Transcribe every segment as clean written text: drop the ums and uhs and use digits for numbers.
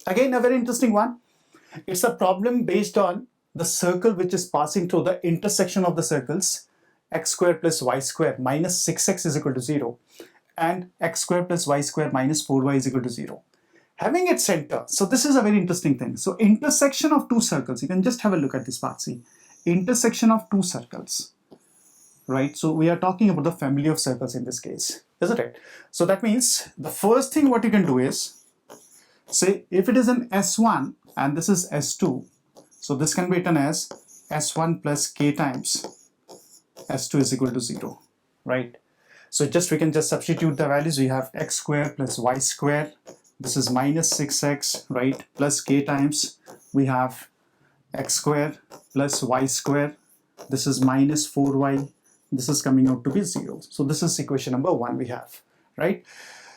Again, a very interesting one. It's a problem based on the circle which is passing through the intersection of the circles x square plus y square minus 6x is equal to 0 and x square plus y square minus 4y is equal to 0. Having its center, so this is a very interesting thing. So intersection of two circles, you can just have a look at this part. See, intersection of two circles, right? So we are talking about the family of circles in this case, isn't it? So that means the first thing what you can do is, say if it is an S1 and this is S2, so this can be written as S1 plus K times S2 is equal to 0, right? So we can just substitute the values. We have x square plus y square, this is minus 6x, right, plus K times, we have x square plus y square, this is minus 4y, this is coming out to be 0. So this is equation number 1 we have, right?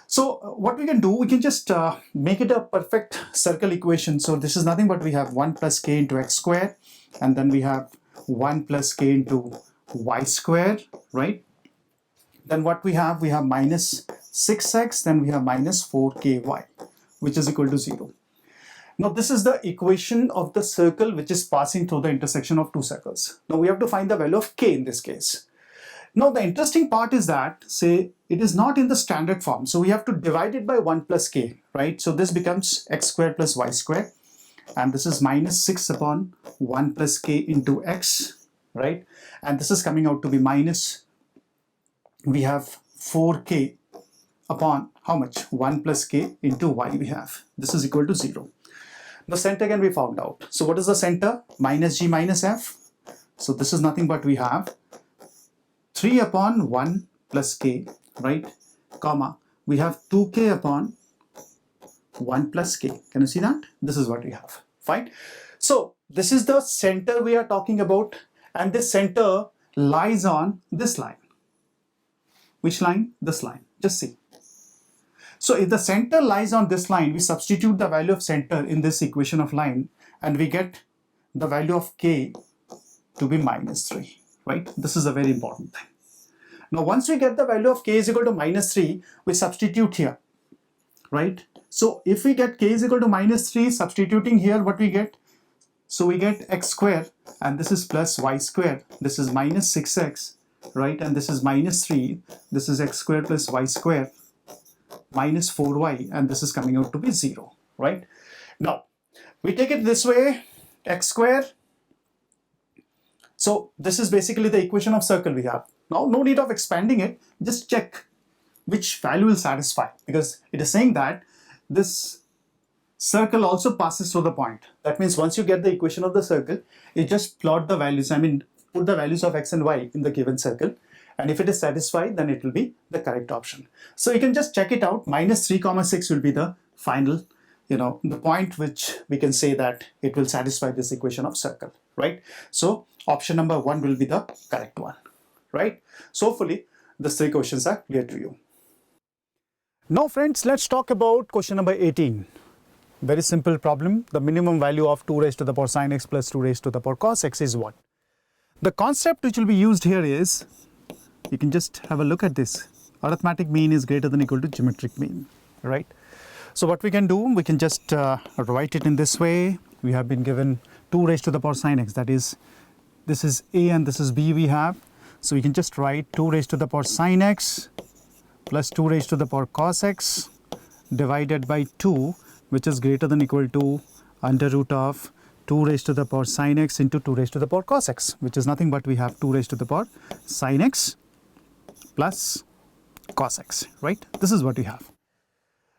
So what we can do, we can just make it a perfect circle equation. So this is nothing but we have 1 plus k into x square, and then we have 1 plus k into y square, right? Then what we have minus 6x, then we have minus 4ky, which is equal to 0. Now this is the equation of the circle which is passing through the intersection of two circles. Now we have to find the value of k in this case. Now the interesting part is that, say, it is not in the standard form, so we have to divide it by 1 plus k, right? So this becomes x square plus y square, and this is minus 6 upon 1 plus k into x, right? And this is coming out to be minus, we have 4k upon how much? 1 plus k into y we have. This is equal to 0. The center can be found out. So what is the center? Minus g minus f. So this is nothing but we have 3 upon 1 plus k, right, comma, we have 2k upon 1 plus k. Can you see that? This is what we have. Fine. So this is the center we are talking about, and this center lies on this line. Which line? This line. Just see. So if the center lies on this line, we substitute the value of center in this equation of line, and we get the value of k to be minus 3. Right? This is a very important thing. Now once we get the value of k is equal to minus 3, we substitute here, right? So if we get k is equal to minus 3, substituting here, what we get? So we get x square, and this is plus y square, this is minus 6x, right? And this is minus 3, this is x square plus y square minus 4y, and this is coming out to be 0, right? Now we take it this way, x square. So this is basically the equation of circle we have. Now no need of expanding it, just check which value will satisfy, because it is saying that this circle also passes through the point. That means once you get the equation of the circle, you just plot the values, put the values of x and y in the given circle, and if it is satisfied, then it will be the correct option. So you can just check it out. Minus 3 comma 6 will be the final, the point which we can say that it will satisfy this equation of circle, right? So option number 1 will be the correct one, right? So hopefully these 3 questions are clear to you. Now friends, let's talk about question number 18. Very simple problem. The minimum value of 2 raised to the power sin x plus 2 raised to the power cos x is what? The concept which will be used here is, you can just have a look at this. Arithmetic mean is greater than or equal to geometric mean, right? So what we can do, we can just write it in this way. We have been given 2 raised to the power sin x, that is, this is a and this is b we have. So we can just write 2 raised to the power sin x plus 2 raised to the power cos x divided by 2, which is greater than or equal to under root of 2 raised to the power sin x into 2 raised to the power cos x, which is nothing but we have 2 raised to the power sin x plus cos x, right? This is what we have.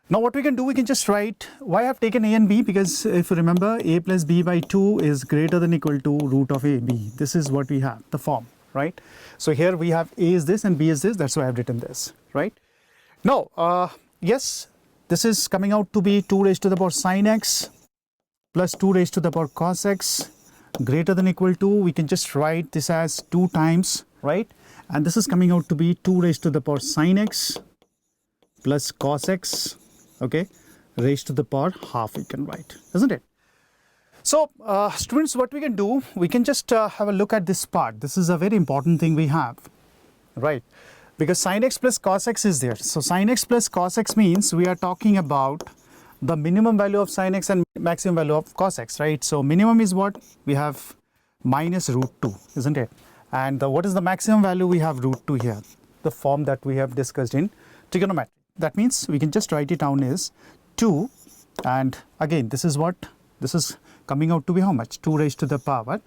Now what we can do, we can just write, why I have taken a and b, because if you remember, a plus b by 2 is greater than or equal to root of a, b. This is what we have, the form, right? So here we have a is this and b is this, that's why I have written this, right? Now, yes, this is coming out to be 2 raised to the power sin x plus 2 raised to the power cos x greater than or equal to, we can just write this as 2 times, right? And this is coming out to be 2 raised to the power sin x plus cos x, okay, raised to the power half we can write, isn't it? So students, what we can do, we can just have a look at this part. This is a very important thing we have, right? Because sin x plus cos x is there. So sin x plus cos x means we are talking about the minimum value of sin x and maximum value of cos x, right? So minimum is what? We have minus root 2, isn't it? And what is the maximum value? We have root 2 here, the form that we have discussed in trigonometry. That means we can just write it down as 2, and again this is what? This is coming out to be how much? 2 raised to the power.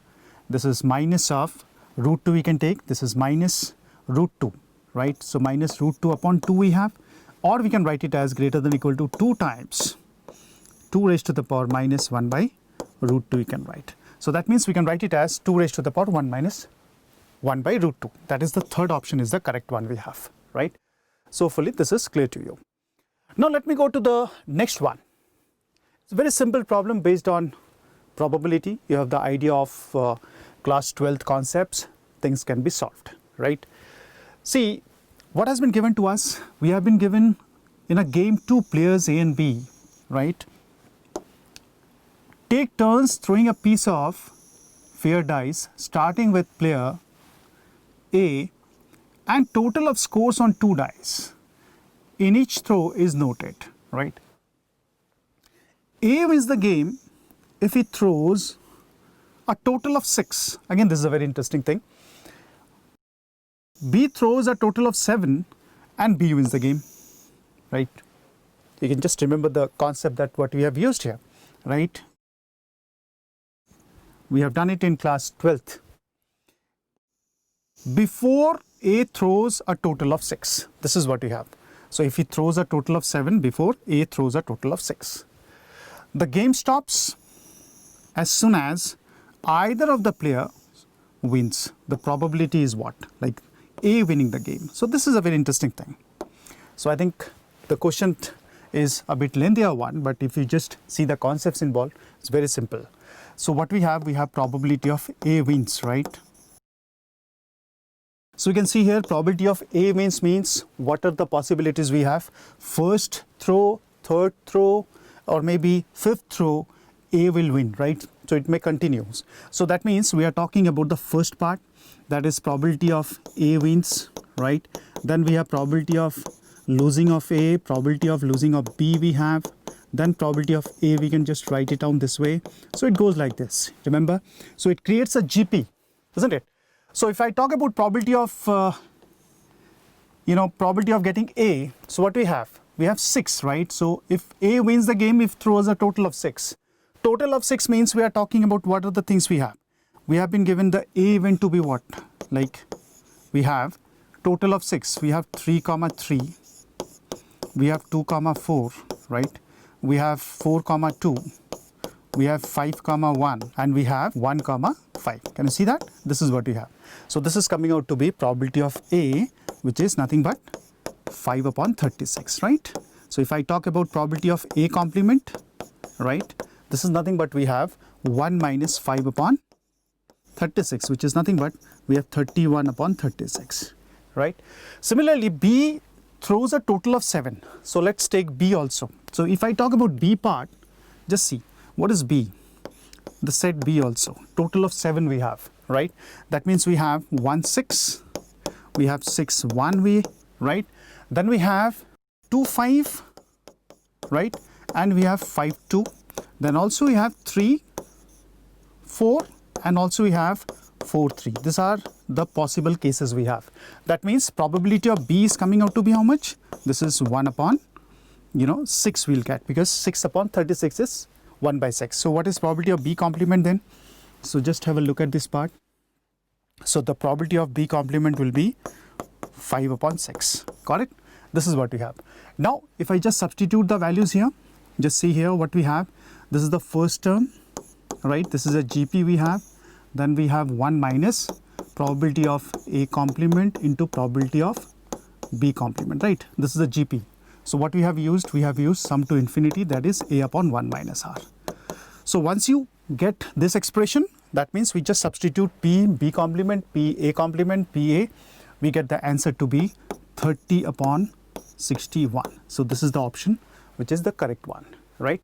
This is minus of root 2 we can take. This is minus root 2, right? So minus root 2 upon 2 we have, or we can write it as greater than or equal to 2 times 2 raised to the power minus 1 by root 2 we can write. So that means we can write it as 2 raised to the power 1 minus 1 by root 2. That is the third option, is the correct one we have, right? So hopefully this is clear to you. Now let me go to the next one. It's a very simple problem based on probability. You have the idea of class 12th concepts, things can be solved, right? See, what has been given to us? We have been given in a game 2 players A and B, right? Take turns throwing a piece of fair dice starting with player A, and total of scores on 2 dice in each throw is noted, right? A wins the game if he throws a total of 6. Again, this is a very interesting thing. B throws a total of 7 and B wins the game, right? You can just remember the concept that what we have used here, right? We have done it in class 12th. Before A throws a total of 6, this is what we have. So if he throws a total of 7 before A throws a total of 6. The game stops as soon as either of the player wins. The probability is what? Like A winning the game. So this is a very interesting thing. So I think the question is a bit lengthier one, but if you just see the concepts involved, it's very simple. So what we have probability of A wins, right? So you can see here probability of A wins means what are the possibilities we have? First throw, third throw, or maybe fifth throw, A will win, right? So it may continue. So that means we are talking about the first part, that is probability of A wins, right? Then we have probability of losing of A, probability of losing of B we have, then probability of A we can just write it down this way. So it goes like this, remember? So it creates a GP, isn't it? So if I talk about probability of, probability of getting A, so what we have? We have 6, right? So if A wins the game, if throws a total of 6. Total of 6 means we are talking about what are the things we have. We have been given the A event to be what? Like we have total of 6. We have 3, 3. We have 2, 4, right? We have 4, 2. We have 5, 1, and we have 1, 5. Can you see that? This is what we have. So this is coming out to be probability of A, which is nothing but 5 upon 36, right? So if I talk about probability of A complement, right? This is nothing but we have 1 minus 5 upon 36, which is nothing but we have 31 upon 36, right? Similarly, B throws a total of 7. So let's take B also. So if I talk about B part, just see. What is B? The set B also. Total of 7 we have, right? That means we have 1, 6. We have 6, 1, right? Then we have 2, 5, right? And we have 5, 2. Then also we have 3, 4, and also we have 4, 3. These are the possible cases we have. That means probability of B is coming out to be how much? This is 1 upon, 6 we'll get, because 6 upon 36 is 1 by 6. So what is probability of B complement then? So just have a look at this part. So the probability of B complement will be 5 upon 6. Got it? This is what we have. Now if I just substitute the values here, just see here what we have. This is the first term, right? This is a GP we have. Then we have 1 minus probability of A complement into probability of B complement, right? This is the GP. So what we have used sum to infinity, that is A upon 1 minus R. So once you get this expression, that means we just substitute P, B complement, P, A complement, PA, we get the answer to be 30 upon 61. So this is the option which is the correct one, right?